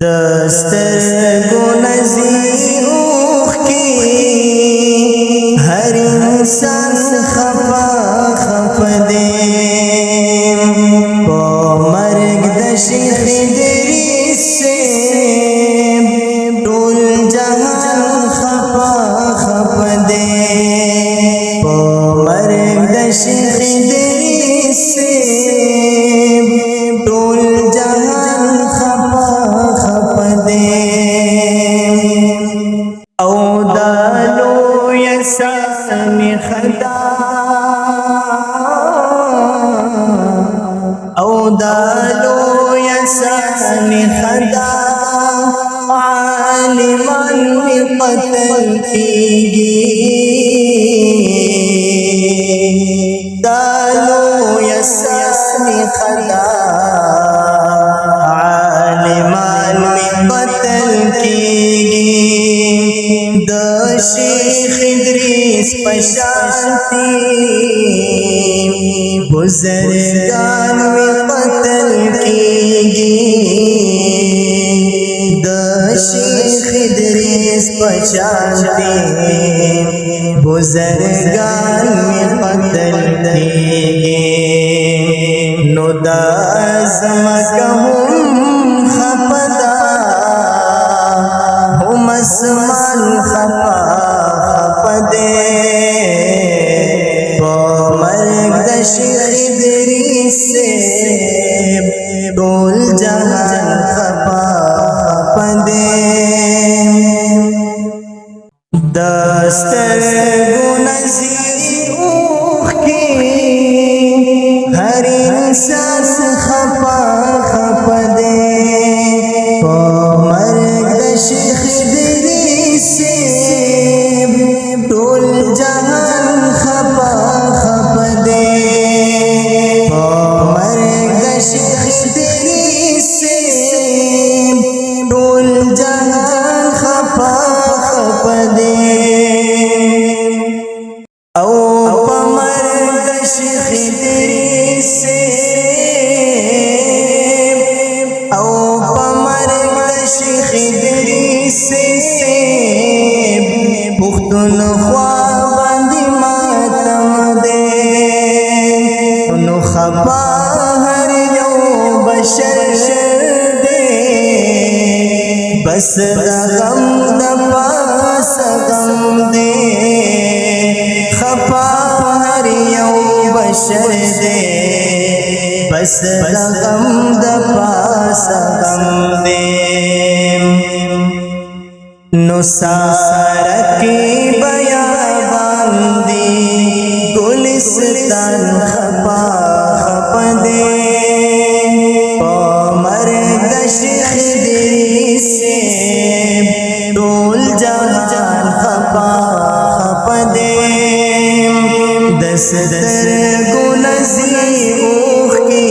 दस्तर गुनज़ीर की हर इंसान खफा खफ दे पो मर्ग दशी खिदरी से टोल जहां खफा खफ दे पो मर्ग दशी खिदरी से टोल जहां खफा खफ दे औ दालो यसन खदा औ दालो यसन खदा आलिमान में कत्ल कीगी दालो यसन खदा आलिमान में कत्ल कीगी शेख इद्रीस पशांती बुज़ुर्गान में कत्ल कीगी शेख इद्रीस पशांती बुज़ुर्गान में कत्ल कीगी नुदाज़ मकहुम खपदा हम असमान खपा खप दे पो मर्ग दशी खिदरी से टोल जहां खपा खप दे दस्तर गुनज़ीर की हर इंसान खपा खप दे पो मर्ग दशी खिदरी से टोल जहां खपा खप दे पो मर्ग दशी खिदरी से टोल जहां खपा खप दे औ मर्ग दशी खिदरी से औ मर्ग दशी खिदरी से पुख्तनख्वा बंदी मातम दे खपा हर यौ बशर दे बस गम दपास गम दे खपा हर यौ बशर दे बस गम दपास गम दे नुसार की बयाबांदी गुलिस्तान खपा खप दे पो मर्ग दशी खिदरी से टोल जहां खपा खप दे दस्तर गुनज़ीर की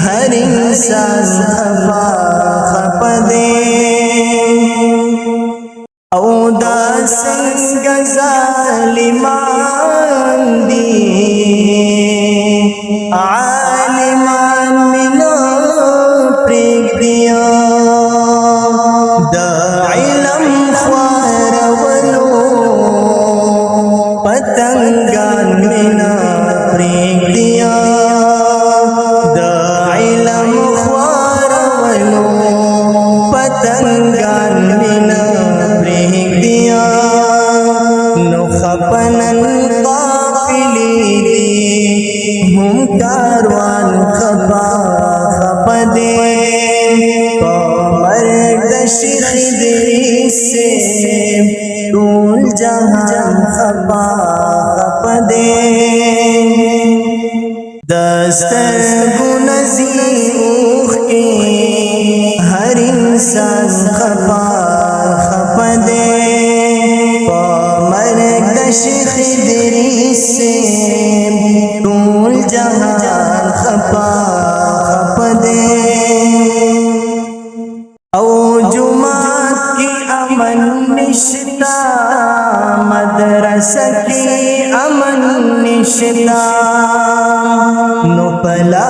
हर इंसान खपा खप दे औदासन गज़ालिमान दी आलिमान मिना प्रेग दिया द इलम ख्वारवलो पतंगान मिना प्रेग दिया द इलम ख्वारवलो पतंगान मिना खपनन काफिली दी हम कारवान खपा खप दे पो मर्ग दशी खिदरी से टोल जहां खपा खप दे दस्तर गुनज़ीर की हर इंसान खपा खप दे पो मर्ग दशी खिदरी से टोल जहां खपा खप दे औ जुमात की अमन निश्ता मदरसा की अमन निश्ता नुपला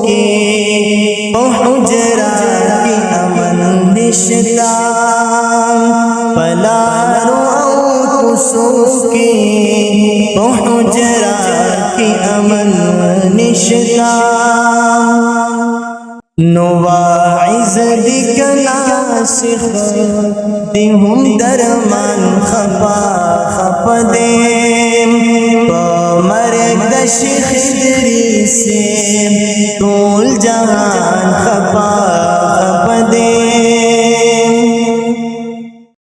की हुजरा की अमन निशता पलारो कुसुकी हुजरा की अमन निशता नवाइज दिकना सिख दिहुम दरमान खपा खप दे मर्ग खिदरी से तोल जहान खपा खप दे